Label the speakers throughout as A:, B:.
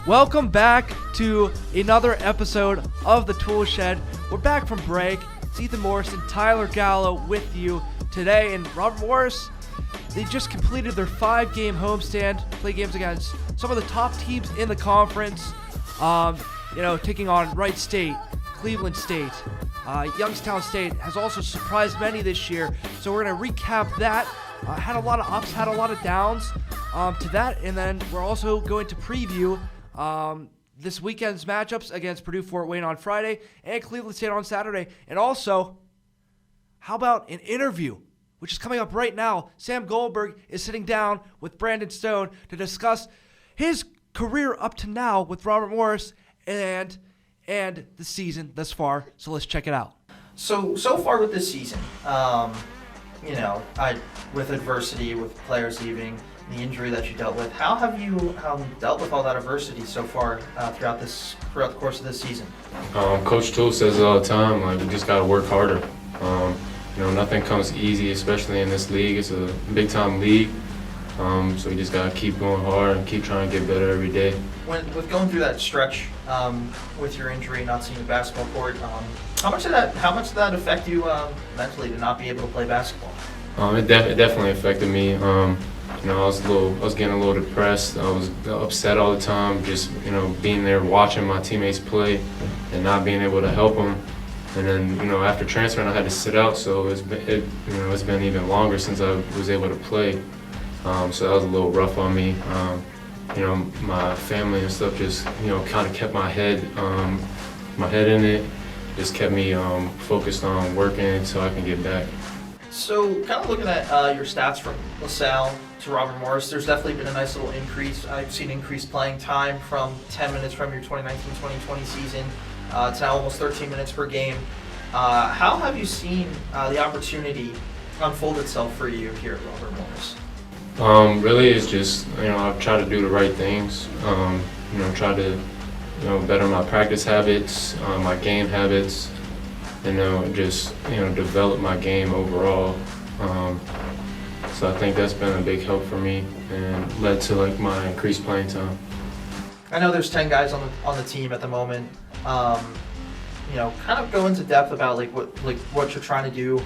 A: Welcome back to another episode of the Toole Shed. We're back from break. It's Ethan Morris and Tyler Gallo with you today. And Robert Morris, they just completed their 5-game homestand, play games against some of the top teams in the conference. Taking on Wright State, Cleveland State, Youngstown State has also surprised many this year. So we're going to recap that. Had a lot of ups, had a lot of downs to that. And then we're also going to preview this weekend's matchups against Purdue-Fort Wayne on Friday and Cleveland State on Saturday. And also, how about an interview, which is coming up right now? Sam Goldberg is sitting down with Brandon Stone to discuss his career up to now with Robert Morris and the season thus far. So let's check it out.
B: So far with this season, with adversity, with players leaving, the injury that you dealt with, how have you dealt with all that adversity so far throughout the course of this season?
C: Coach Toole says it all the time, you just got to work harder. Nothing comes easy, especially in this league. It's a big-time league, so you just got to keep going hard and keep trying to get better every day.
B: With going through that stretch with your injury, not seeing the basketball court, how much did that affect you mentally to not be able to play basketball?
C: It definitely affected me. I was getting a little depressed. I was upset all the time, just being there watching my teammates play and not being able to help them. And then after transferring, I had to sit out, so it's been even longer since I was able to play. So that was a little rough on me. My family and stuff just kind of kept my head in it. Just kept me focused on working until I can get back.
B: So kind of looking at your stats from LaSalle to Robert Morris, there's definitely been a nice little increase. I've seen increased playing time from 10 minutes from your 2019-2020 season to now almost 13 minutes per game. How have you seen the opportunity unfold itself for you here at Robert Morris?
C: Really, it's just, I've tried to do the right things. Try to, better my practice habits, my game habits, just develop my game overall. So I think that's been a big help for me and led to my increased playing time.
B: I know there's 10 guys on the team at the moment. Kind of go into depth about what you're trying to do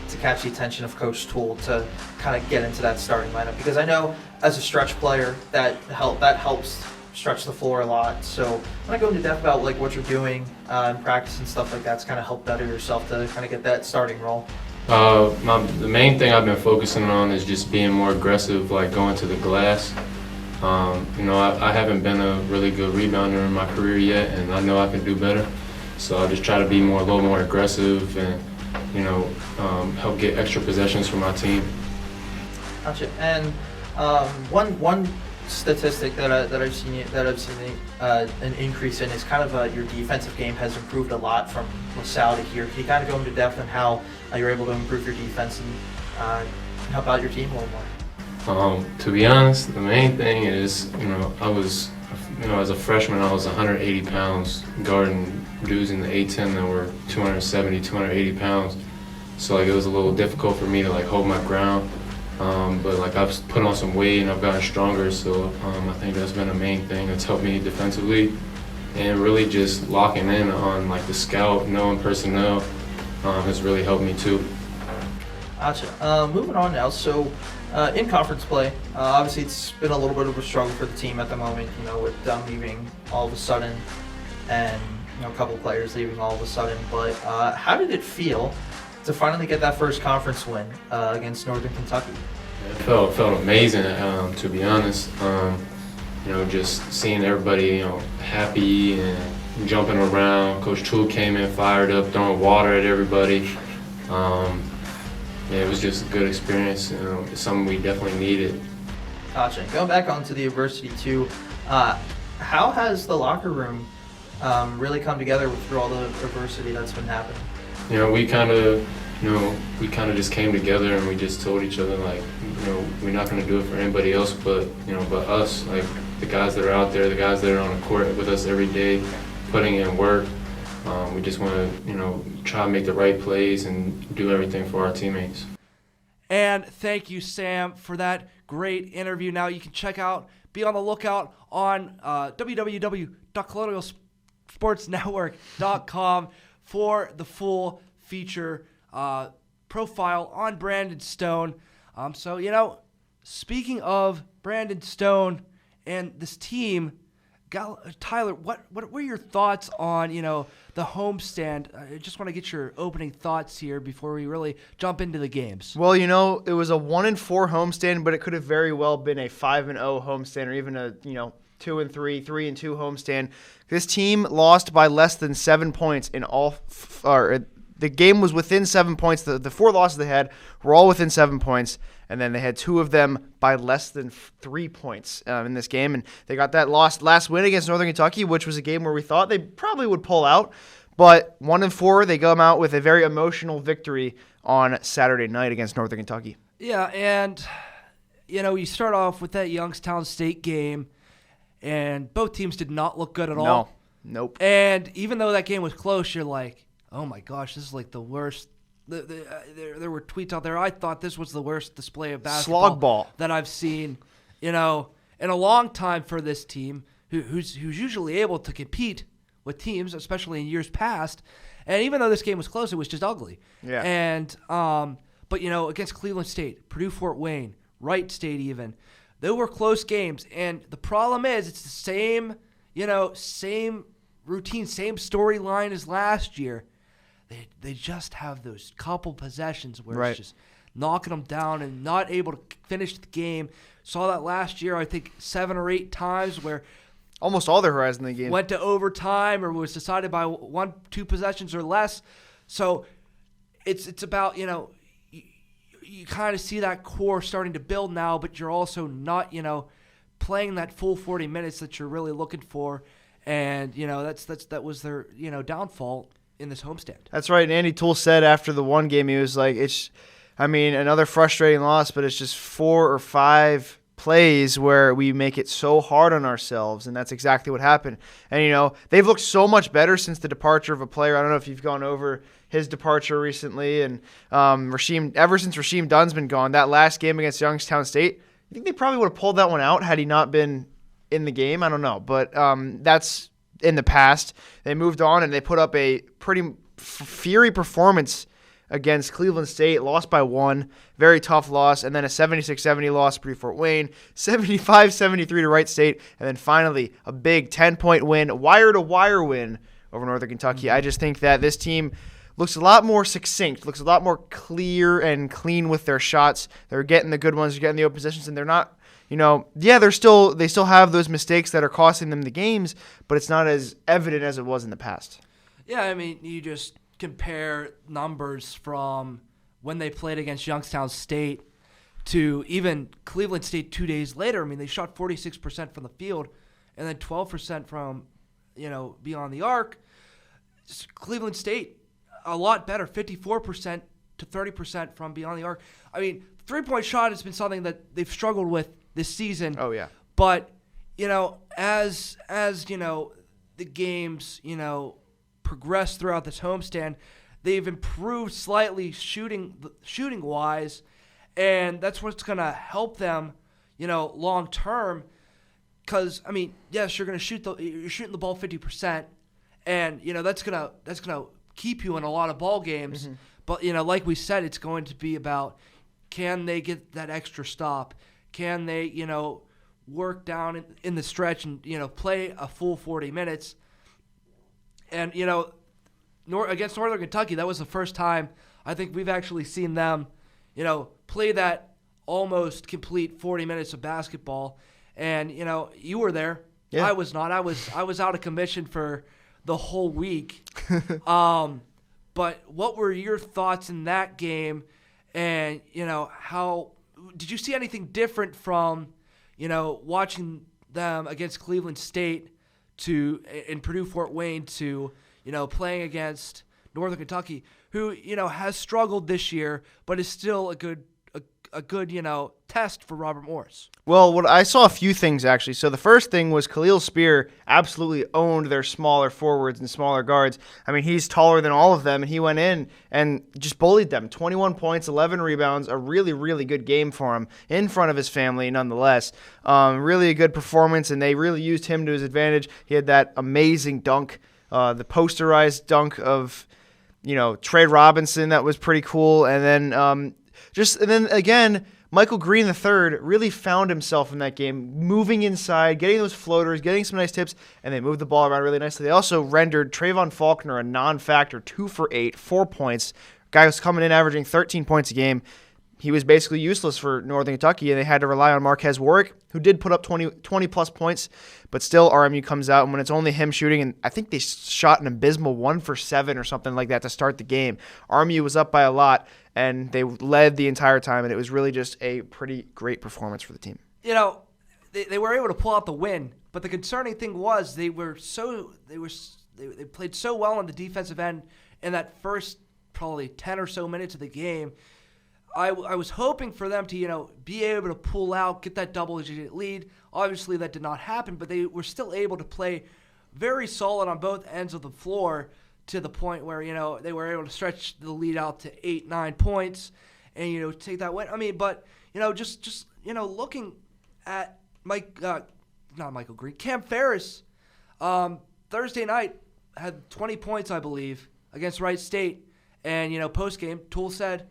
B: to catch the attention of Coach Toole to kind of get into that starting lineup, because I know as a stretch player that helps stretch the floor a lot. So when I go into depth about what you're doing in practice and stuff like that to kind of help better yourself to kind of get that starting role.
C: The main thing I've been focusing on is just being more aggressive, going to the glass. I haven't been a really good rebounder in my career yet, and I know I can do better. So I just try to be a little more aggressive and help get extra possessions for my team.
B: Gotcha. And one statistic that I've seen an increase in is kind of your defensive game has improved a lot from LaSalle to here. Can you kind of go into depth on how you're able to improve your defense and help out your team a little more?
C: To be honest, the main thing is I was as a freshman I was 180 pounds guarding dudes in the A10 that were 270, 280 pounds. So it was a little difficult for me to hold my ground. But I've put on some weight and I've gotten stronger, so I think that's been the main thing that's helped me defensively, and really just locking in on the scout, knowing personnel has really helped me too.
B: Gotcha. Moving on now, so in conference play, obviously it's been a little bit of a struggle for the team at the moment, with Dunn leaving all of a sudden and a couple of players leaving all of a sudden, but how did it feel to finally get that first conference win against Northern Kentucky?
C: It felt amazing, to be honest. Just seeing everybody, happy and jumping around. Coach Toole came in fired up, throwing water at everybody. It was just a good experience. It's something we definitely needed.
B: Gotcha. Going back onto the adversity too, how has the locker room really come together through all the adversity that's been happening?
C: We kind of just came together and we just told each other we're not going to do it for anybody else but us, the guys that are out there, the guys that are on the court with us every day, putting in work. We just want to, try to make the right plays and do everything for our teammates.
A: And thank you, Sam, for that great interview. Now you can check out be on the lookout on www.colonialsportsnetwork.com for the full feature profile on Brandon Stone. So, speaking of Brandon Stone and this team, Tyler, what were your thoughts on, the homestand? I just want to get your opening thoughts here before we really jump into the games.
D: Well, it was a 1-4 homestand, but it could have very well been a 5-0 homestand, or even a 2-3, 3-2 homestand. This team lost by less than 7 points in all. The game was within 7 points. The 4 losses they had were all within 7 points, and then they had 2 of them by less than 3 points in this game. And they got that last win against Northern Kentucky, which was a game where we thought they probably would pull out. But 1-4, they come out with a very emotional victory on Saturday night against Northern Kentucky.
A: Yeah, and you start off with that Youngstown State game, and both teams did not look good at all.
D: Nope.
A: And even though that game was close, you're like, oh my gosh, this is like the worst. There were tweets out there. I thought this was the worst display of basketball
D: Slog ball
A: that I've seen, in a long time for this team, who's usually able to compete with teams, especially in years past. And even though this game was close, it was just ugly.
D: Yeah.
A: And but against Cleveland State, Purdue Fort Wayne, Wright State, even they were close games. And the problem is, it's the same routine, same storyline as last year. They just have those couple possessions where
D: right.
A: It's just knocking them down and not able to finish the game. Saw that last year, I think 7 or 8 times where
D: almost all their Horizon League games
A: went to overtime or was decided by 1-2 possessions or less. So it's about, you kind of see that core starting to build now, but you're also not, playing that full 40 minutes that you're really looking for. And, that was their, downfall in this homestand.
D: That's right. And Andy Toole said after the one game, he was like, another frustrating loss, but it's just 4 or 5 plays where we make it so hard on ourselves, and that's exactly what happened. And, they've looked so much better since the departure of a player. I don't know if you've gone over his departure recently, and ever since Rasheem Dunn's been gone, that last game against Youngstown State, I think they probably would have pulled that one out had he not been in the game. I don't know, but that's in the past. They moved on, and they put up a pretty fiery performance against Cleveland State, lost by 1, very tough loss, and then a 76-70 loss to Purdue Fort Wayne, 75-73 to Wright State, and then finally a big 10-point win, wire-to-wire win over Northern Kentucky. I just think that this team looks a lot more succinct, looks a lot more clear and clean with their shots. They're getting the good ones, they're getting the open positions, and they're not, they still have those mistakes that are costing them the games, but it's not as evident as it was in the past.
A: Yeah, you just compare numbers from when they played against Youngstown State to even Cleveland State 2 days later. They shot 46% from the field and then 12% from, beyond the arc. Cleveland State, a lot better, 54% to 30% from beyond the arc. Three-point shot has been something that they've struggled with this season.
D: Oh, yeah.
A: But, as the games, progress throughout this homestand, they've improved slightly shooting wise, and that's what's going to help them, long term. Because yes, you're shooting the ball 50%, and that's gonna keep you in a lot of ball games. Mm-hmm. But like we said, it's going to be about, can they get that extra stop? Can they work down in the stretch and play a full 40 minutes? And, against Northern Kentucky, that was the first time I think we've actually seen them, play that almost complete 40 minutes of basketball. And, you were there. Yeah. I was not. I was out of commission for the whole week. But what were your thoughts in that game? And, how did you see anything different from, watching them against Cleveland State in Purdue Fort Wayne to, playing against Northern Kentucky, who, has struggled this year, but is still a a good, test for Robert Morris.
D: Well, what I saw a few things actually. So the first thing was Khalil Spear absolutely owned their smaller forwards and smaller guards. I mean, he's taller than all of them, and he went in and just bullied them. 21 points, 11 rebounds, a really, really good game for him in front of his family nonetheless. Really a good performance, and they really used him to his advantage. He had that amazing dunk, the posterized dunk of, Trey Robinson. That was pretty cool. And then again, Michael Green III really found himself in that game, moving inside, getting those floaters, getting some nice tips, and they moved the ball around really nicely. They also rendered Trayvon Faulkner a non-factor, 2 for 8, 4 points. Guy was coming in averaging 13 points a game. He was basically useless for Northern Kentucky, and they had to rely on Marquez Warwick, who did put up 20-plus points, but still RMU comes out, and when it's only him shooting, and I think they shot an abysmal 1 for 7 or something like that to start the game. RMU was up by a lot, and they led the entire time, and it was really just a pretty great performance for the team.
A: They were able to pull out the win, but the concerning thing was they played so well on the defensive end in that first probably 10 or so minutes of the game. I was hoping for them to, be able to pull out, get that double-digit lead. Obviously, that did not happen, but they were still able to play very solid on both ends of the floor to the point where, they were able to stretch the lead out to 8-9 points and, take that win. I mean, but, just looking at not Michael Green, Cam Ferris, Thursday night had 20 points, I believe, against Wright State. And, post-game, Toole said,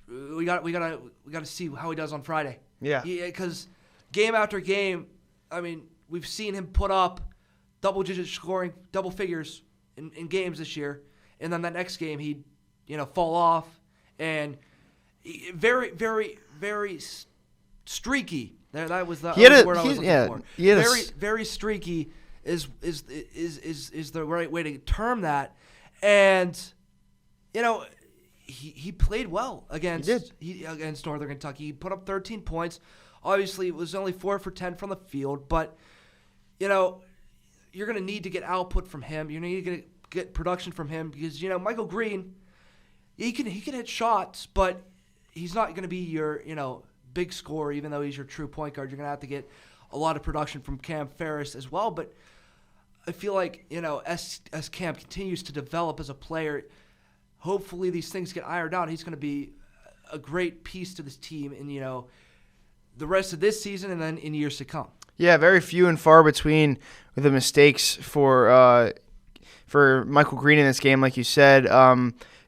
A: we got to see how he does on Friday.
D: Yeah.
A: Because game after game, I mean, we've seen him put up double-digit scoring, double figures in games this year, and then that next game he'd fall off, and very, very, very streaky. That was the word I was looking for. Very streaky is the right way to term that, and He played well against Northern Kentucky. He put up 13 points. Obviously, it was only 4 for 10 from the field, but you're going to need to get output from him. You're going to need to get production from him because Michael Green, he can hit shots, but he's not going to be your big scorer. Even though he's your true point guard, you're going to have to get a lot of production from Cam Ferris as well. But I feel like as Cam continues to develop as a player, hopefully these things get ironed out. He's going to be a great piece to this team in, the rest of this season and then in years to come.
D: Yeah, very few and far between with the mistakes for Michael Green in this game, like you said.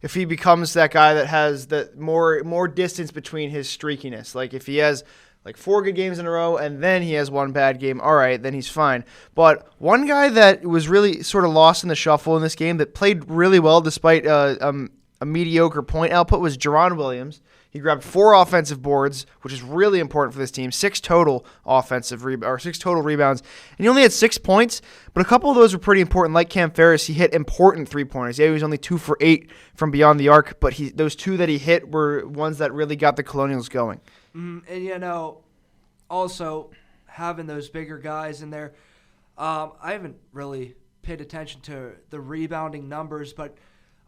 D: If he becomes that guy that has that more distance between his streakiness, like if he has like 4 good games in a row and then he has 1 bad game, all right, then he's fine. But one guy that was really sort of lost in the shuffle in this game that played really well despite a mediocre point output was Jaron Williams. He grabbed 4 offensive boards, which is really important for this team. 6 total rebounds, and he only had 6 points, but a couple of those were pretty important. Like Cam Ferris, he hit important 3-pointers. Yeah, he was only 2 for 8 from beyond the arc, but those 2 that he hit were ones that really got the Colonials going.
A: And also having those bigger guys in there, I haven't really paid attention to the rebounding numbers, but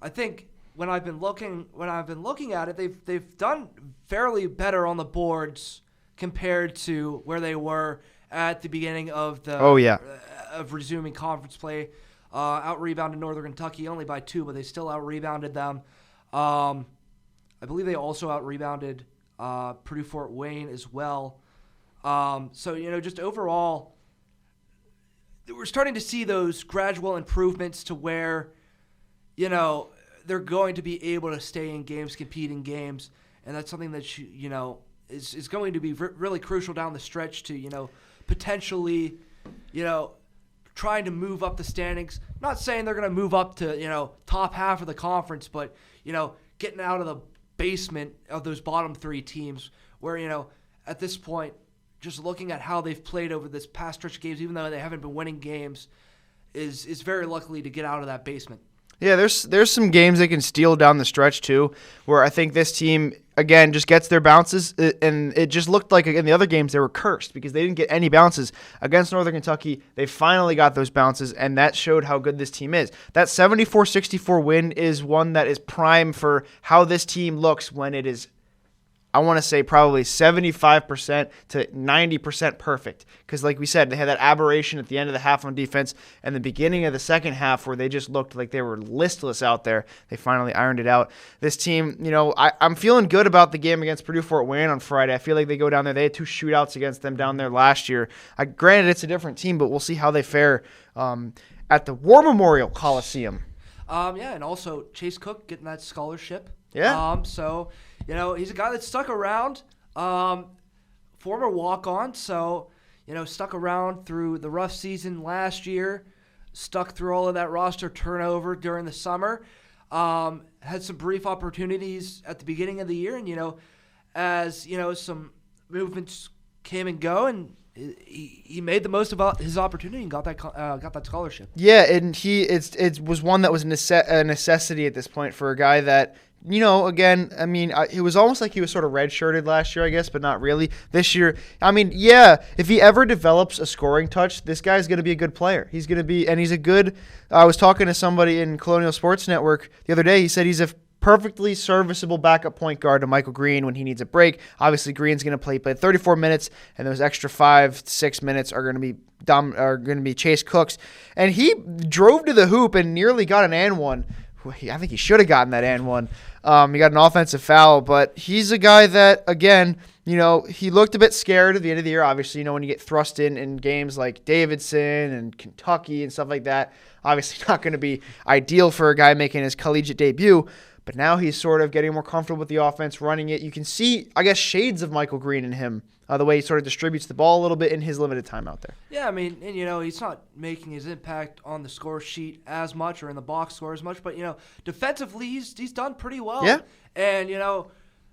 A: I think when I've been looking at it, they've done fairly better on the boards compared to where they were at the beginning of of resuming conference play. Out rebounded Northern Kentucky only by 2, but they still out rebounded them. I believe they also out rebounded Purdue Fort Wayne as well. So just overall, we're starting to see those gradual improvements to where they're going to be able to stay in games, compete in games, and that's something that is going to be really crucial down the stretch to potentially trying to move up the standings. Not saying they're going to move up to top half of the conference, but getting out of the basement of those bottom 3 teams where at this point, just looking at how they've played over this past stretch of games, even though they haven't been winning games, is very likely to get out of that basement.
D: Yeah, there's some games they can steal down the stretch too, where I think this team again just gets their bounces, and it just looked like in the other games they were cursed because they didn't get any bounces. Against Northern Kentucky, they finally got those bounces, and that showed how good this team is. That 74-64 win is one that is prime for how this team looks when it is I want to say probably 75% to 90% perfect. Because like we said, they had that aberration at the end of the half on defense and the beginning of the second half where they just looked like they were listless out there. They finally ironed it out. This team, I'm feeling good about the game against Purdue Fort Wayne on Friday. I feel like they go down there. They had 2 shootouts against them down there last year. Granted, it's a different team, but we'll see how they fare at the War Memorial Coliseum.
A: And also Chase Cook getting that scholarship.
D: Yeah.
A: So, he's a guy that stuck around, former walk-on, so, stuck around through the rough season last year, stuck through all of that roster turnover during the summer, had some brief opportunities at the beginning of the year, and, as, some movements came and go, and he made the most of his opportunity and got that scholarship.
D: Yeah, and it was one that was a necessity at this point for a guy that, again, it was almost like he was sort of redshirted last year, I guess, but not really. This year, if he ever develops a scoring touch, this guy's going to be a good player. He's going to be, and he's a good, I was talking to somebody in Colonial Sports Network the other day. He said he's a perfectly serviceable backup point guard to Michael Green when he needs a break. Obviously, Green's going to play 34 minutes, and those extra 5-6 minutes are going to be Chase Cook's. And he drove to the hoop and nearly got an and one. I think he should have gotten that and one. He got an offensive foul, but he's a guy that, again, he looked a bit scared at the end of the year. Obviously, when you get thrust in games like Davidson and Kentucky and stuff like that, obviously not going to be ideal for a guy making his collegiate debut. But now he's sort of getting more comfortable with the offense, running it. You can see, I guess, shades of Michael Green in him, the way he sort of distributes the ball a little bit in his limited time out there.
A: Yeah, he's not making his impact on the score sheet as much or in the box score as much, but, defensively he's done pretty well.
D: Yeah.
A: And,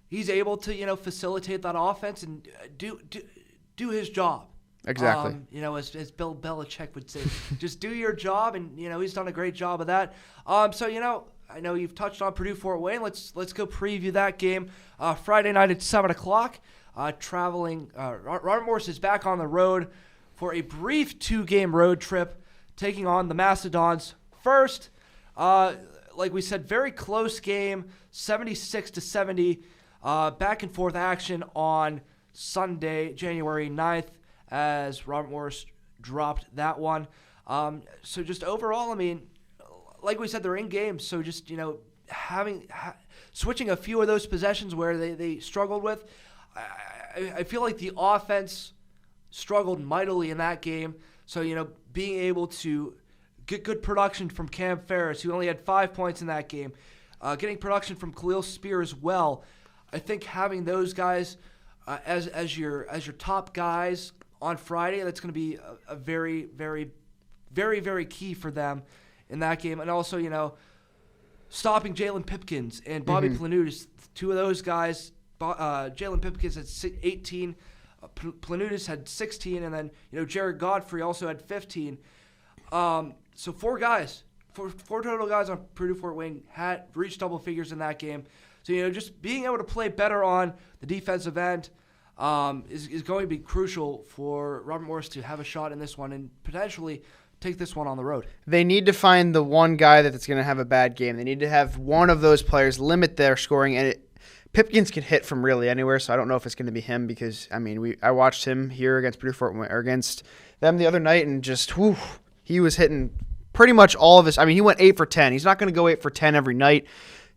A: he's able to, facilitate that offense and do his job.
D: Exactly.
A: As Bill Belichick would say, just do your job, and, he's done a great job of that. I know you've touched on Purdue Fort Wayne. Let's go preview that game. Friday night at 7:00. Robert Morris is back on the road for a brief 2-game road trip, taking on the Mastodons first. Like we said, very close game, 76-70. Back and forth action on Sunday, January 9th, as Robert Morris dropped that one. So just overall, like we said, they're in games, so just, switching a few of those possessions where they struggled with. I feel like the offense struggled mightily in that game. So, being able to get good production from Cam Ferris, who only had 5 points in that game, getting production from Khalil Spear as well. I think having those guys as your top guys on Friday, that's going to be a very, very, very, very key for them in that game. And also, stopping Jalen Pipkins and Bobby Planutis, 2 of those guys. Jalen Pipkins had 18, Planutis had 16, and then, Jared Godfrey also had 15. So 4 guys, four total guys on Purdue Fort Wayne had reached double figures in that game. So, just being able to play better on the defensive end is going to be crucial for Robert Morris to have a shot in this one and potentially take this one on the road.
D: They need to find the one guy that's going to have a bad game. They need to have one of those players limit their scoring, and Pipkins can hit from really anywhere, so I don't know if it's going to be him because, I watched him here against Purdue Fort Wayne, or against them the other night, and just, he was hitting pretty much all of his. He went 8 for 10. He's not going to go 8 for 10 every night.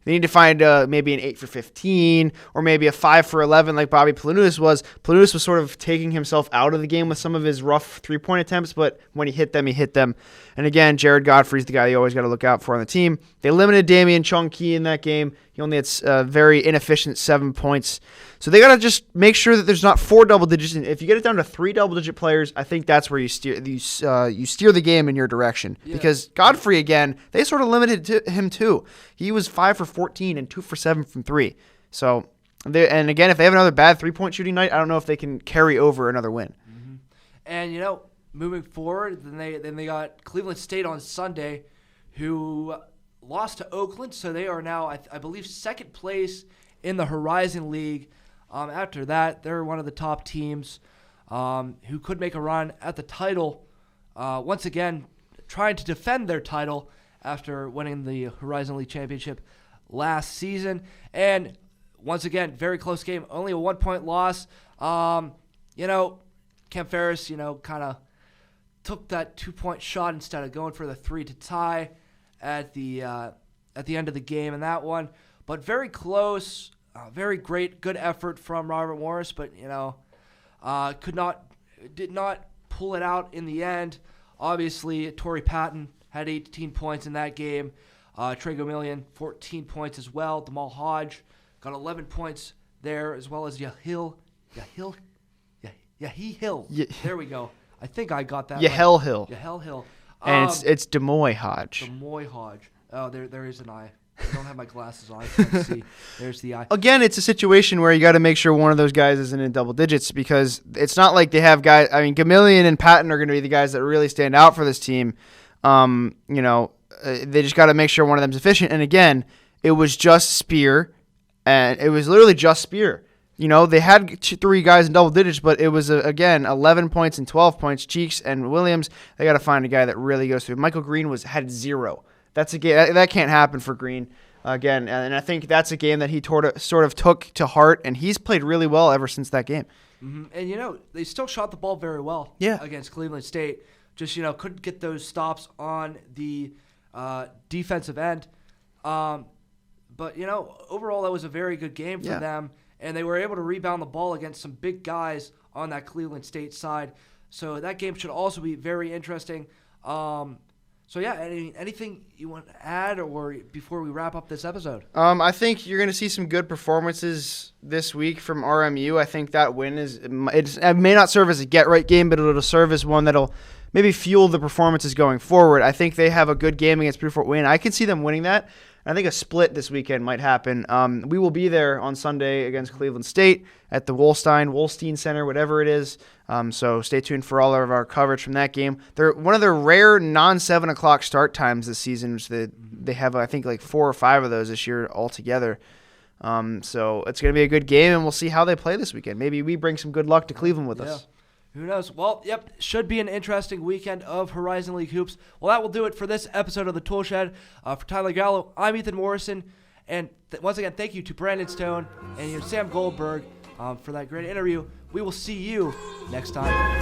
D: They need to find maybe an 8 for 15 or maybe a 5 for 11 like Bobby Planutis was. Planutis was sort of taking himself out of the game with some of his rough three-point attempts, but when he hit them, he hit them. And again, Jared Godfrey's the guy you always got to look out for on the team. They limited Damian Chunky in that game. He only had very inefficient 7 points. So they got to just make sure that there's not 4 double digits. And if you get it down to 3 double-digit players, I think that's where you steer the game in your direction. Yeah. Because Godfrey, again, they sort of limited him too. He was 5 for 14 and 2 for 7 from 3. So, and again, if they have another bad 3-point shooting night, I don't know if they can carry over another win.
A: Mm-hmm. And, moving forward, then they got Cleveland State on Sunday, who lost to Oakland, so they are now, I believe, second place in the Horizon League. After that, they're one of the top teams who could make a run at the title. Once again, trying to defend their title after winning the Horizon League championship last season. And once again, very close game, only a 1-point loss. Cam Ferris, kind of took that 2-point shot instead of going for the 3 to tie at the end of the game in that one. But very close, very good effort from Robert Morris, but did not pull it out in the end. Obviously, Torrey Patton had 18 points in that game. Trago Million, 14 points as well. Damal Hodge got 11 points there, as well as Yahi Hill. There we go. I think I got that
D: Yahel Hill.
A: Yahel Hill.
D: And it's Demoy Hodge.
A: Demoy Hodge. Oh, there is an I. I don't have my glasses on. I can't see. There's the I.
D: Again, it's a situation where you got to make sure one of those guys isn't in double digits, because it's not like they have guys. I mean, Gamillion and Patton are going to be the guys that really stand out for this team. They just got to make sure one of them's efficient. And again, it was just Spear, and it was literally just Spear. They had 3 guys in double digits, but it was, again, 11 points and 12 points. Cheeks and Williams, they got to find a guy that really goes through. Michael Green had 0. That's a game that can't happen for Green again, and I think that's a game that he sort of took to heart, and he's played really well ever since that game.
A: Mm-hmm. And they still shot the ball very well. Against Cleveland State. Just couldn't get those stops on the defensive end. But overall that was a very good game for them, and they were able to rebound the ball against some big guys on that Cleveland State side. So that game should also be very interesting. Anything you want to add or before we wrap up this episode?
D: I think you're going to see some good performances this week from RMU. I think that win it may not serve as a get-right game, but it'll serve as one that'll maybe fuel the performances going forward. I think they have a good game against Beaufort Wayne. I can see them winning that. I think a split this weekend might happen. We will be there on Sunday against Cleveland State at the Wolstein Center, whatever it is. So stay tuned for all of our coverage from that game. They're one of their rare non-7 o'clock start times this season, which they have, I think, like 4 or 5 of those this year altogether. So it's going to be a good game, and we'll see how they play this weekend. Maybe we bring some good luck to Cleveland with us.
A: Who knows? Well, should be an interesting weekend of Horizon League hoops. Well, that will do it for this episode of the Toole Shed. For Tyler Gallo, I'm Ethan Morrison, and once again, thank you to Brandon Stone and Sam Goldberg for that great interview. We will see you next time.